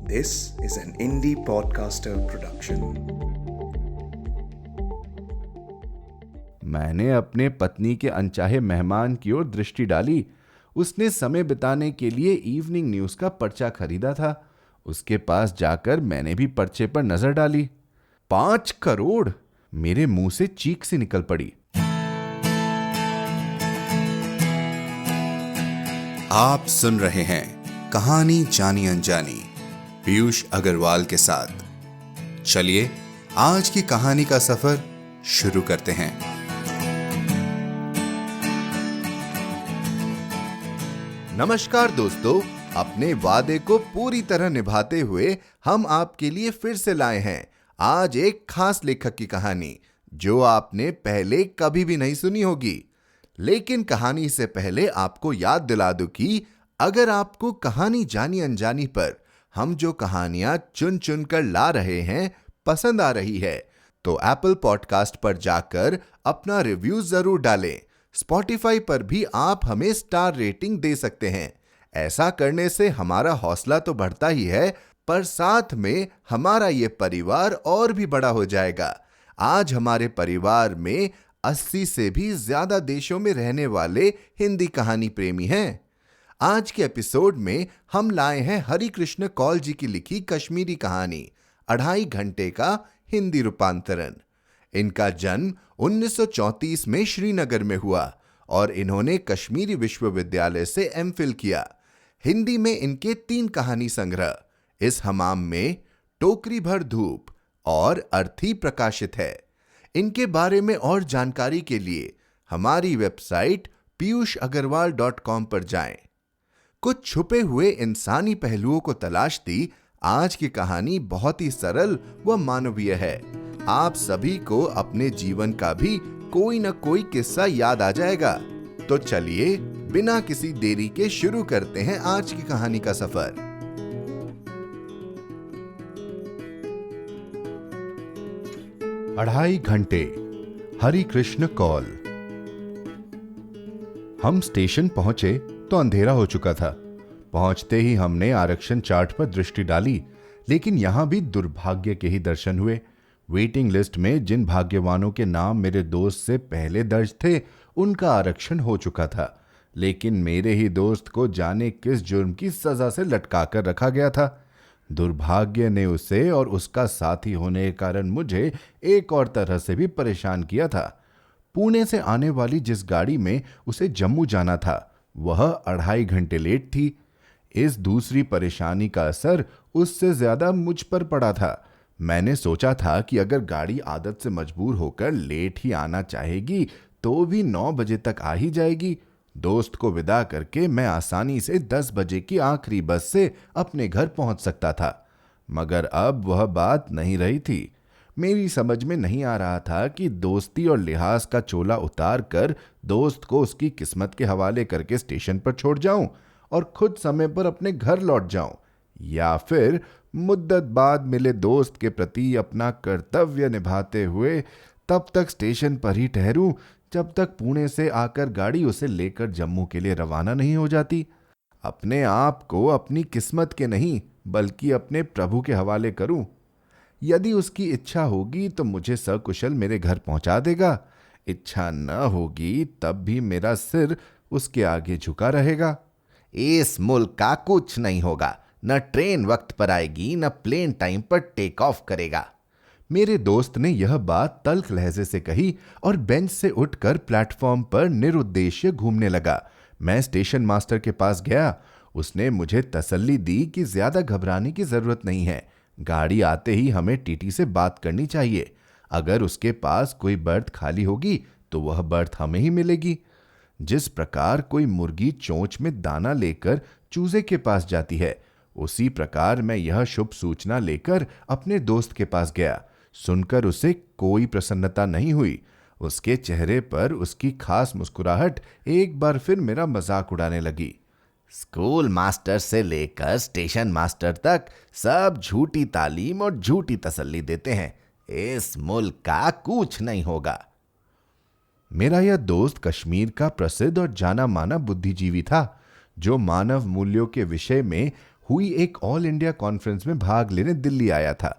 This is an indie podcaster production. मैंने अपने पत्नी के अनचाहे मेहमान की ओर दृष्टि डाली। उसने समय बिताने के लिए इवनिंग न्यूज का पर्चा खरीदा था। उसके पास जाकर मैंने भी पर्चे पर नजर डाली। 5 करोड़! मेरे मुंह से चीख सी निकल पड़ी। आप सुन रहे हैं कहानी जानी अनजानी पीयूष अग्रवाल के साथ। चलिए आज की कहानी का सफर शुरू करते हैं। नमस्कार दोस्तों, अपने वादे को पूरी तरह निभाते हुए हम आपके लिए फिर से लाए हैं आज एक खास लेखक की कहानी जो आपने पहले कभी भी नहीं सुनी होगी। लेकिन कहानी से पहले आपको याद दिला दूं कि अगर आपको कहानी जानी अनजानी पर हम जो कहानियां चुन चुन कर ला रहे हैं पसंद आ रही है तो एप्पल पॉडकास्ट पर जाकर अपना रिव्यू जरूर डालें। स्पॉटिफाई पर भी आप हमें स्टार रेटिंग दे सकते हैं। ऐसा करने से हमारा हौसला तो बढ़ता ही है, पर साथ में हमारा ये परिवार और भी बड़ा हो जाएगा। आज हमारे परिवार में 80 से भी ज्यादा देशों में रहने वाले हिंदी कहानी प्रेमी हैं। आज के एपिसोड में हम लाए हैं हरि कृष्ण कौल जी की लिखी कश्मीरी कहानी 2.5 घंटे का हिंदी रूपांतरण। इनका जन्म 1934 में श्रीनगर में हुआ और इन्होंने कश्मीरी विश्वविद्यालय से एमफिल किया। हिंदी में इनके 3 कहानी संग्रह इस हमाम में, टोकरी भर धूप और अर्थी प्रकाशित है। इनके बारे में और जानकारी के लिए हमारी वेबसाइट piyushagarwal.com पर जाएं। कुछ छुपे हुए इंसानी पहलुओं को तलाशती आज की कहानी बहुत ही सरल व मानवीय है। आप सभी को अपने जीवन का भी कोई न कोई किस्सा याद आ जाएगा। तो चलिए बिना किसी देरी के शुरू करते हैं आज की कहानी का सफर। अढ़ाई घंटे, हरि कृष्ण कौल। हम स्टेशन पहुंचे तो अंधेरा हो चुका था। पहुंचते ही हमने आरक्षण चार्ट पर दृष्टि डाली, लेकिन यहां भी दुर्भाग्य के ही दर्शन हुए। वेटिंग लिस्ट में जिन भाग्यवानों के नाम मेरे दोस्त से पहले दर्ज थे उनका आरक्षण हो चुका था, लेकिन मेरे ही दोस्त को जाने किस जुर्म की सजा से लटका कर रखा गया था। दुर्भाग्य ने उसे और उसका साथी होने के कारण मुझे एक और तरह से भी परेशान किया था। पुणे से आने वाली जिस गाड़ी में उसे जम्मू जाना था वह 2.5 घंटे लेट थी। इस दूसरी परेशानी का असर उससे ज्यादा मुझ पर पड़ा था। मैंने सोचा था कि अगर गाड़ी आदत से मजबूर होकर लेट ही आना चाहेगी तो भी 9 बजे तक आ ही जाएगी। दोस्त को विदा करके मैं आसानी से 10 बजे की आखिरी बस से अपने घर पहुंच सकता था, मगर अब वह बात नहीं रही थी। मेरी समझ में नहीं आ रहा था कि दोस्ती और लिहाज का चोला उतार कर दोस्त को उसकी किस्मत के हवाले करके स्टेशन पर छोड़ जाऊं और खुद समय पर अपने घर लौट जाऊं, या फिर मुद्दत बाद मिले दोस्त के प्रति अपना कर्तव्य निभाते हुए तब तक स्टेशन पर ही ठहरूं जब तक पुणे से आकर गाड़ी उसे लेकर जम्मू के लिए रवाना नहीं हो जाती। अपने आप को अपनी किस्मत के नहीं बल्कि अपने प्रभु के हवाले करूं। यदि उसकी इच्छा होगी तो मुझे सकुशल मेरे घर पहुंचा देगा, इच्छा न होगी तब भी मेरा सिर उसके आगे झुका रहेगा। इस मुल्क का कुछ नहीं होगा, न ट्रेन वक्त पर आएगी न प्लेन टाइम पर टेक ऑफ करेगा। मेरे दोस्त ने यह बात तल्ख लहजे से कही और बेंच से उठकर प्लेटफॉर्म पर निरुद्देश्य घूमने लगा। मैं स्टेशन मास्टर के पास गया। उसने मुझे तसल्ली दी कि ज्यादा घबराने की जरूरत नहीं है, गाड़ी आते ही हमें टीटी से बात करनी चाहिए। अगर उसके पास कोई बर्थ खाली होगी तो वह बर्थ हमें ही मिलेगी। जिस प्रकार कोई मुर्गी चोंच में दाना लेकर चूजे के पास जाती है, उसी प्रकार मैं यह शुभ सूचना लेकर अपने दोस्त के पास गया। सुनकर उसे कोई प्रसन्नता नहीं हुई। उसके चेहरे पर उसकी खास मुस्कुराहट एक बार फिर मेरा मजाक उड़ाने लगी। स्कूल मास्टर से लेकर स्टेशन मास्टर तक सब झूठी तालीम और झूठी तसल्ली देते हैं। इस मुल्क का कुछ नहीं होगा। मेरा यह दोस्त कश्मीर का प्रसिद्ध और जाना माना बुद्धिजीवी था, जो मानव मूल्यों के विषय में हुई एक ऑल इंडिया कॉन्फ्रेंस में भाग लेने दिल्ली आया था।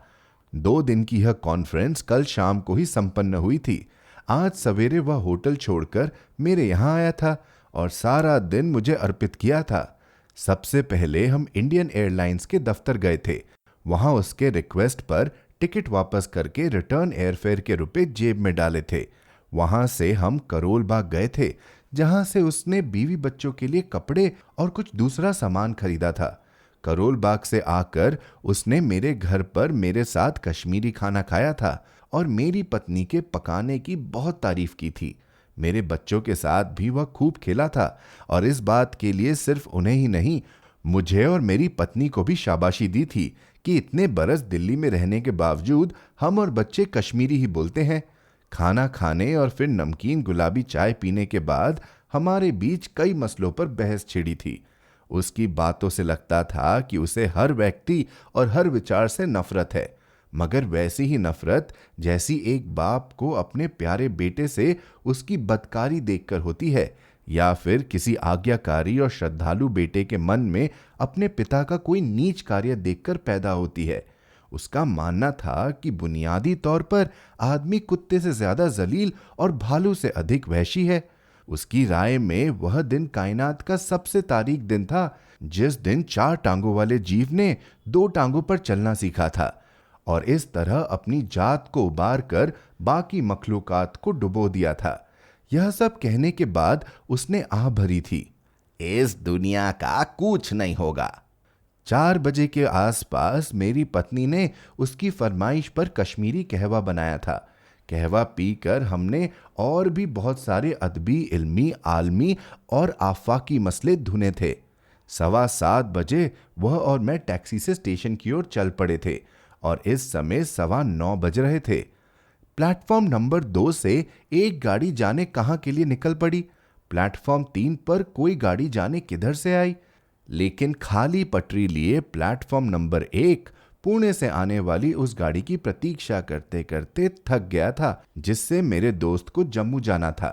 2 दिन की यह कॉन्फ्रेंस कल शाम को ही संपन्न हुई थी। आज सवेरे वह होटल छोड़कर मेरे यहाँ आया था और सारा दिन मुझे अर्पित किया था। सबसे पहले हम इंडियन एयरलाइंस के दफ्तर गए थे। वहां उसके रिक्वेस्ट पर टिकट वापस करके रिटर्न एयरफेयर के रुपए जेब में डाले थे। वहां से हम करोल बाग गए थे, जहां से उसने बीवी बच्चों के लिए कपड़े और कुछ दूसरा सामान खरीदा था। करोल बाग से आकर उसने मेरे घर पर मेरे साथ कश्मीरी खाना खाया था और मेरी पत्नी के पकाने की बहुत तारीफ की थी। मेरे बच्चों के साथ भी वह खूब खेला था और इस बात के लिए सिर्फ उन्हें ही नहीं, मुझे और मेरी पत्नी को भी शाबाशी दी थी कि इतने बरस दिल्ली में रहने के बावजूद हम और बच्चे कश्मीरी ही बोलते हैं। खाना खाने और फिर नमकीन गुलाबी चाय पीने के बाद हमारे बीच कई मसलों पर बहस छिड़ी थी। उसकी बातों से लगता था कि उसे हर व्यक्ति और हर विचार से नफरत है, मगर वैसी ही नफरत जैसी एक बाप को अपने प्यारे बेटे से उसकी बदकारी देखकर होती है, या फिर किसी आज्ञाकारी और श्रद्धालु बेटे के मन में अपने पिता का कोई नीच कार्य देखकर पैदा होती है। उसका मानना था कि बुनियादी तौर पर आदमी कुत्ते से ज्यादा जलील और भालू से अधिक वहशी है। उसकी राय में वह दिन कायनात का सबसे तारीक दिन था, जिस दिन 4 टांगों वाले जीव ने 2 टांगों पर चलना सीखा था और इस तरह अपनी जात को उबार कर बाकी मखलूकात को डुबो दिया था। यह सब कहने के बाद उसने आह भरी थी, इस दुनिया का कुछ नहीं होगा। 4 बजे के आसपास मेरी पत्नी ने उसकी फरमाइश पर कश्मीरी कहवा बनाया था। कहवा पीकर हमने और भी बहुत सारे अदबी, इल्मी, आलमी और आफाकी मसले धुने थे। 7:15 बजे वह और मैं टैक्सी से स्टेशन की ओर चल पड़े थे और इस समय 9:15 बज रहे थे। प्लेटफॉर्म नंबर 2 से एक गाड़ी जाने कहां के लिए निकल पड़ी। प्लेटफॉर्म 3 पर कोई गाड़ी जाने किधर से आई, लेकिन खाली पटरी लिए प्लेटफॉर्म नंबर 1 पुणे से आने वाली उस गाड़ी की प्रतीक्षा करते करते थक गया था, जिससे मेरे दोस्त को जम्मू जाना था।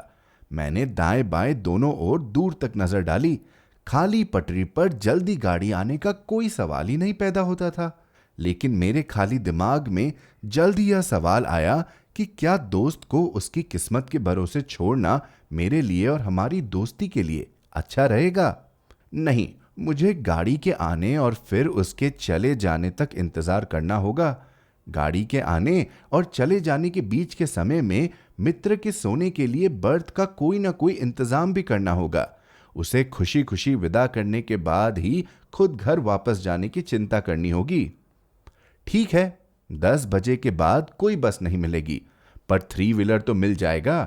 मैंने दाएं बाएं दोनों ओर दूर तक नजर डाली। खाली पटरी पर जल्दी गाड़ी आने का कोई सवाल ही नहीं पैदा होता था, लेकिन मेरे खाली दिमाग में जल्दी यह सवाल आया कि क्या दोस्त को उसकी किस्मत के भरोसे छोड़ना मेरे लिए और हमारी दोस्ती के लिए अच्छा रहेगा? नहीं, मुझे गाड़ी के आने और फिर उसके चले जाने तक इंतजार करना होगा। गाड़ी के आने और चले जाने के बीच के समय में मित्र के सोने के लिए बर्थ का कोई ना कोई इंतजाम भी करना होगा। उसे खुशी खुशी विदा करने के बाद ही खुद घर वापस जाने की चिंता करनी होगी। ठीक है, 10 बजे के बाद कोई बस नहीं मिलेगी, पर 3 व्हीलर तो मिल जाएगा।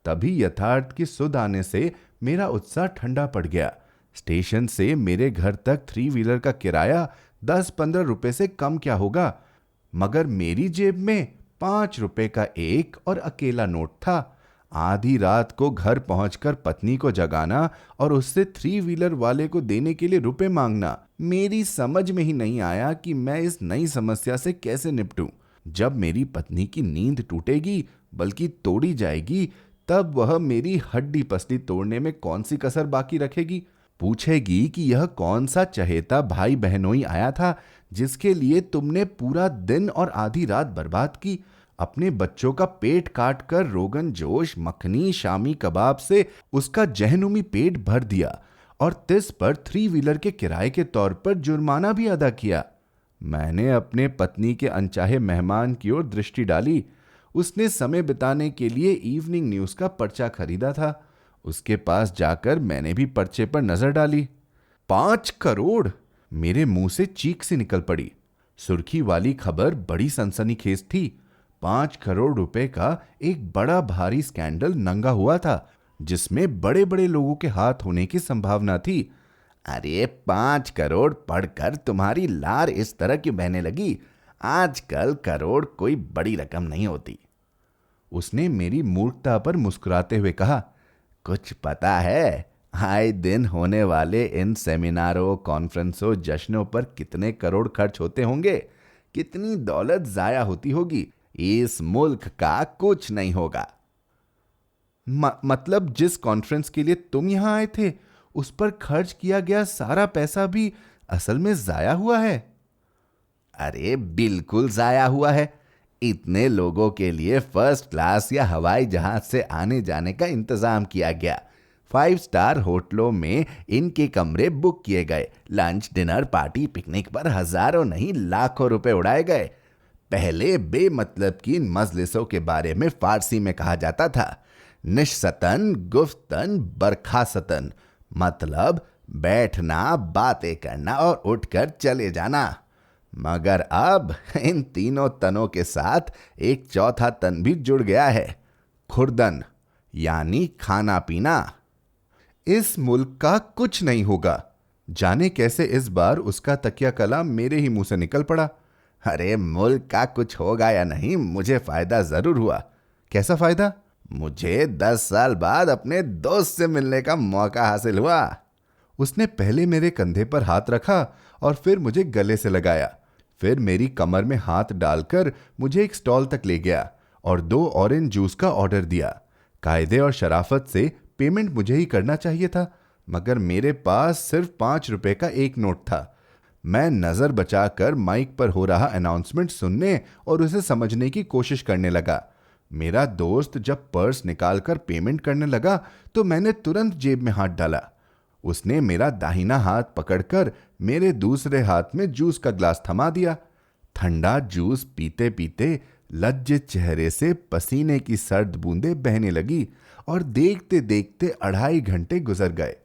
तभी यथार्थ की सुध आने से मेरा उत्साह ठंडा पड़ गया। स्टेशन से मेरे घर तक 3 व्हीलर का किराया 10-15 रुपए से कम क्या होगा, मगर मेरी जेब में 5 रुपए का एक और अकेला नोट था। आधी रात को घर पहुंचकर पत्नी को जगाना और उससे 3 व्हीलर वाले को देने के लिए रुपए मांगना, मेरी समझ में ही नहीं आया कि मैं इस नई समस्या से कैसे निपटूं। जब मेरी पत्नी की नींद टूटेगी, बल्कि तोड़ी जाएगी, तब वह मेरी हड्डी पसली तोड़ने में कौन सी कसर बाकी रखेगी। पूछेगी कि यह कौन सा चहेता भाई बहनोई आया था जिसके लिए तुमने पूरा दिन और आधी रात बर्बाद की। अपने बच्चों का पेट काट कर रोगन जोश, मखनी, शामी कबाब से उसका जहनुमी पेट भर दिया और 30 पर 3 व्हीलर के किराए के तौर पर जुर्माना भी अदा किया। मैंने अपने पत्नी के अनचाहे मेहमान की ओर दृष्टि डाली। उसने समय बिताने के लिए इवनिंग न्यूज का पर्चा खरीदा था। उसके पास जाकर मैंने भी पर्चे पर नजर डाली। 5 करोड़! मेरे मुंह से चीख सी निकल पड़ी। सुर्खी वाली खबर बड़ी सनसनीखेज थी। 5 करोड़ रुपए का एक बड़ा भारी स्कैंडल नंगा हुआ था, जिसमें बड़े बड़े लोगों के हाथ होने की संभावना थी। अरे 5 करोड़ पढ़कर तुम्हारी लार इस तरह क्यों बहने लगी? आजकल करोड़ कोई बड़ी रकम नहीं होती। उसने मेरी मूर्खता पर मुस्कुराते हुए कहा, कुछ पता है आए दिन होने वाले इन सेमिनारों, कॉन्फ्रेंसों, जश्नों पर कितने करोड़ खर्च होते होंगे? कितनी दौलत जाया होती होगी? इस मुल्क का कुछ नहीं होगा। मतलब जिस कॉन्फ्रेंस के लिए तुम यहां आए थे, उस पर खर्च किया गया सारा पैसा भी असल में जाया हुआ है? अरे बिल्कुल जाया हुआ है। इतने लोगों के लिए फर्स्ट क्लास या हवाई जहाज से आने जाने का इंतजाम किया गया। 5 स्टार होटलों में इनके कमरे बुक किए गए। लंच, डिनर, पार्टी, पिकनिक पर हजारों नहीं लाखों रुपए उड़ाए गए। पहले बेमतलब की इन मजलिसों के बारे में फारसी में कहा जाता था निश्सतन गुफ्तन बरखासतन, मतलब बैठना, बातें करना और उठकर चले जाना। मगर अब इन तीनों तनों के साथ एक चौथा तन भी जुड़ गया है, खुर्दन, यानी खाना पीना। इस मुल्क का कुछ नहीं होगा। जाने कैसे इस बार उसका तकिया कलाम मेरे ही मुंह से निकल पड़ा। अरे मुल्क का कुछ होगा या नहीं, मुझे फायदा जरूर हुआ। कैसा फायदा? मुझे 10 साल बाद अपने दोस्त से मिलने का मौका हासिल हुआ। उसने पहले मेरे कंधे पर हाथ रखा और फिर मुझे गले से लगाया। फिर मेरी कमर में हाथ डालकर मुझे एक स्टॉल तक ले गया और 2 ऑरेंज जूस का ऑर्डर दिया। कायदे और शराफत से पेमेंट मुझे ही करना चाहिए था, मगर मेरे पास सिर्फ 5 रुपए का एक नोट था। मैं नजर बचाकर माइक पर हो रहा अनाउंसमेंट सुनने और उसे समझने की कोशिश करने लगा। मेरा दोस्त जब पर्स निकालकर पेमेंट करने लगा तो मैंने तुरंत जेब में हाथ डाला। उसने मेरा दाहिना हाथ पकड़कर मेरे दूसरे हाथ में जूस का ग्लास थमा दिया। ठंडा जूस पीते पीते लज्जित चेहरे से पसीने की सर्द बूंदें बहने लगी और देखते देखते 2.5 घंटे गुजर गए।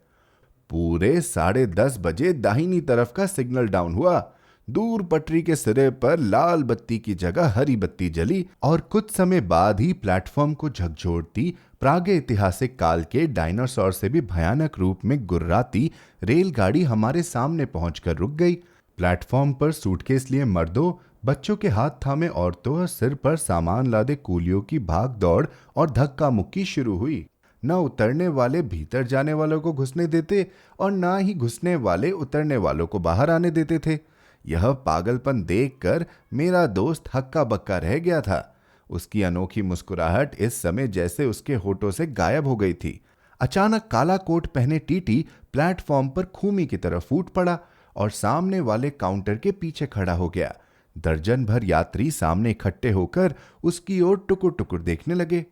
पूरे 10:30 बजे दाहिनी तरफ का सिग्नल डाउन हुआ। दूर पटरी के सिरे पर लाल बत्ती की जगह हरी बत्ती जली और कुछ समय बाद ही प्लेटफॉर्म को झकझोरती प्रागैतिहासिक काल के डायनासोर से भी भयानक रूप में गुर्राती रेलगाड़ी हमारे सामने पहुंचकर रुक गई। प्लेटफॉर्म पर सूटकेस लिए मर्दों, बच्चों के हाथ थामे औरतों और सिर पर सामान लादे कूलियों की भाग दौड़ और धक्का मुक्की शुरू हुई। न उतरने वाले भीतर जाने वालों को घुसने देते और न ही घुसने वाले उतरने वालों को बाहर आने देते थे। यह पागलपन देखकर मेरा दोस्त हक्का बक्का रह गया था। उसकी अनोखी मुस्कुराहट इस समय जैसे उसके होठों से गायब हो गई थी। अचानक काला कोट पहने टीटी प्लेटफॉर्म पर खूमी की तरफ फूट पड़ा और सामने वाले काउंटर के पीछे खड़ा हो गया। दर्जन भर यात्री सामने इकट्ठे होकर उसकी ओर टुकुर टुकुर देखने लगे,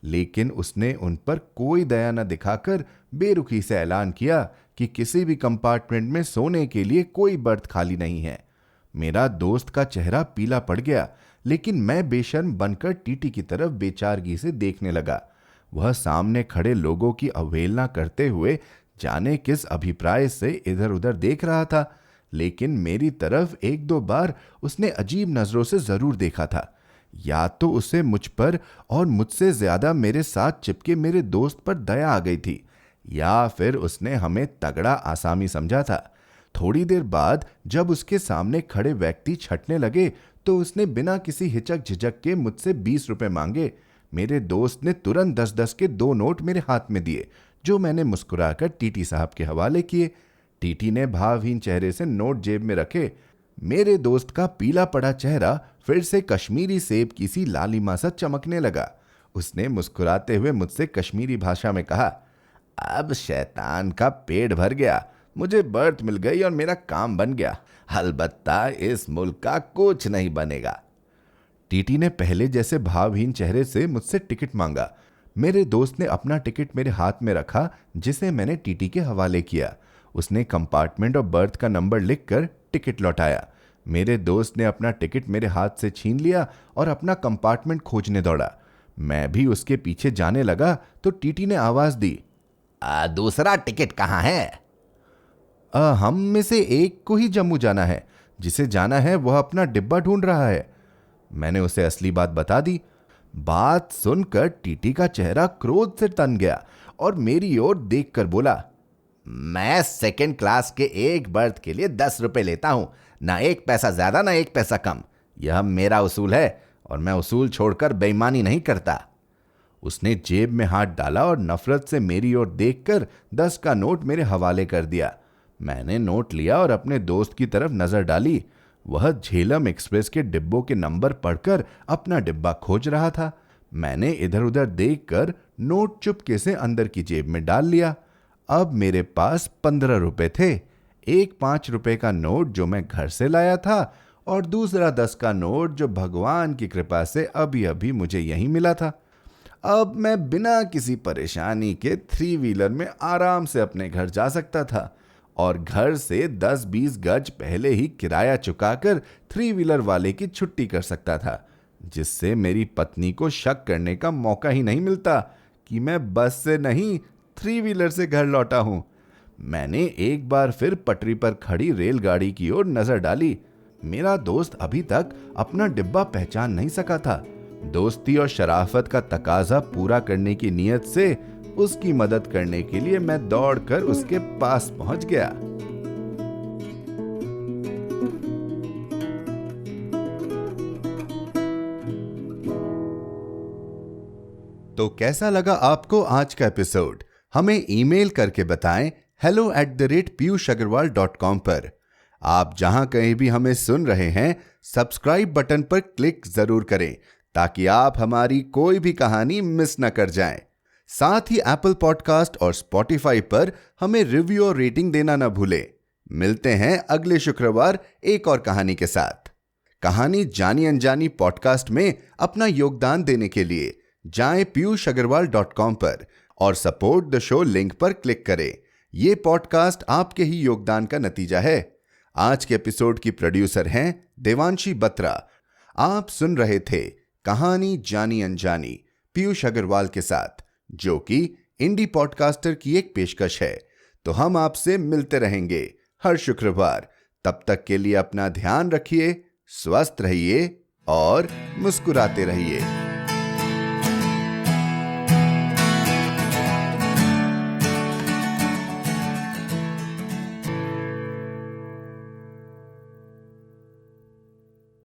लेकिन उसने उन पर कोई दया न दिखाकर बेरुखी से ऐलान किया कि किसी भी कंपार्टमेंट में सोने के लिए कोई बर्थ खाली नहीं है। मेरा दोस्त का चेहरा पीला पड़ गया, लेकिन मैं बेशर्म बनकर टीटी की तरफ बेचारगी से देखने लगा। वह सामने खड़े लोगों की अवहेलना करते हुए जाने किस अभिप्राय से इधर उधर देख रहा था, लेकिन मेरी तरफ 1-2 बार उसने अजीब नजरों से जरूर देखा था। या तो उसे मुझ पर और मुझसे ज्यादा मेरे साथ चिपके मेरे दोस्त पर दया आ गई थी, या फिर उसने हमें तगड़ा आसामी समझा था। थोड़ी देर बाद जब उसके सामने खड़े व्यक्ति छटने लगे तो उसने बिना किसी हिचक झिझक के मुझसे 20 रुपए मांगे। मेरे दोस्त ने तुरंत 10-10 के 2 नोट मेरे हाथ में दिए, जो मैंने मुस्कुराकर टीटी साहब के हवाले किए। टीटी ने भावहीन चेहरे से नोट जेब में रखे। मेरे दोस्त का पीला पड़ा चेहरा फिर से कश्मीरी सेब की सी लालिमा सा चमकने लगा। उसने मुस्कुराते हुए मुझसे कश्मीरी भाषा में कहा, अब शैतान का पेट भर गया, मुझे बर्थ मिल गई और मेरा काम बन गया। अलबत्ता इस मुल्क का कुछ नहीं बनेगा। टीटी ने पहले जैसे भावहीन चेहरे से मुझसे टिकट मांगा। मेरे दोस्त ने अपना टिकट मेरे हाथ में रखा, जिसे मैंने टीटी के हवाले किया। उसने कंपार्टमेंट और बर्थ का नंबर लिखकर टिकट लौटाया। मेरे दोस्त ने अपना टिकट मेरे हाथ से छीन लिया और अपना कंपार्टमेंट खोजने दौड़ा। मैं भी उसके पीछे जाने लगा तो टीटी ने आवाज दी, दूसरा टिकट कहाँ है? हम में से एक को ही जम्मू जाना है, जिसे जाना है वह अपना डिब्बा ढूंढ रहा है। मैंने उसे असली बात बता दी। बात सुनकर टीटी का चेहरा क्रोध से तन गया और मेरी ओर देखकर बोला, मैं 2nd क्लास के एक बर्थ के लिए 10 रुपए लेता हूं, ना 1 पैसा ज्यादा ना 1 पैसा कम। यह मेरा उसूल है और मैं उसूल छोड़कर बेईमानी नहीं करता। उसने जेब में हाथ डाला और नफरत से मेरी ओर देखकर 10 का नोट मेरे हवाले कर दिया। मैंने नोट लिया और अपने दोस्त की तरफ नजर डाली। वह झेलम एक्सप्रेस के डिब्बों के नंबर पढ़कर अपना डिब्बा खोज रहा था। मैंने इधर उधर देखकर नोट चुपके से अंदर की जेब में डाल लिया। अब मेरे पास 15 रुपए थे। एक 5 रुपए का नोट जो मैं घर से लाया था और दूसरा 10 का नोट जो भगवान की कृपा से अभी अभी मुझे यहीं मिला था। अब मैं बिना किसी परेशानी के 3 व्हीलर में आराम से अपने घर जा सकता था और घर से 10-20 गज पहले ही किराया चुकाकर 3 व्हीलर वाले की छुट्टी कर सकता था, जिससे मेरी पत्नी को शक करने का मौका ही नहीं मिलता कि मैं बस से नहीं 3 व्हीलर से घर लौटा हूं। मैंने एक बार फिर पटरी पर खड़ी रेलगाड़ी की ओर नजर डाली। मेरा दोस्त अभी तक अपना डिब्बा पहचान नहीं सका था। दोस्ती और शराफत का तकाजा पूरा करने की नीयत से उसकी मदद करने के लिए मैं दौड़कर उसके पास पहुंच गया। तो कैसा लगा आपको आज का एपिसोड? हमें ईमेल करके बताएं hello@piyushagarwal.com पर। आप जहां कहीं भी हमें सुन रहे हैं, सब्सक्राइब बटन पर क्लिक जरूर करें ताकि आप हमारी कोई भी कहानी मिस न कर जाएं। साथ ही एप्पल पॉडकास्ट और स्पॉटिफाई पर हमें रिव्यू और रेटिंग देना न भूलें। मिलते हैं अगले शुक्रवार एक और कहानी के साथ। कहानी जानी अनजानी पॉडकास्ट में अपना योगदान देने के लिए जाएं piyushagarwal.com पर और सपोर्ट द शो लिंक पर क्लिक करें। ये पॉडकास्ट आपके ही योगदान का नतीजा है। आज के एपिसोड की प्रोड्यूसर हैं देवांशी बत्रा। आप सुन रहे थे कहानी जानी अनजानी पीयूष अग्रवाल के साथ, जो कि इंडी पॉडकास्टर की एक पेशकश है। तो हम आपसे मिलते रहेंगे हर शुक्रवार। तब तक के लिए अपना ध्यान रखिए, स्वस्थ रहिए और मुस्कुराते रहिए।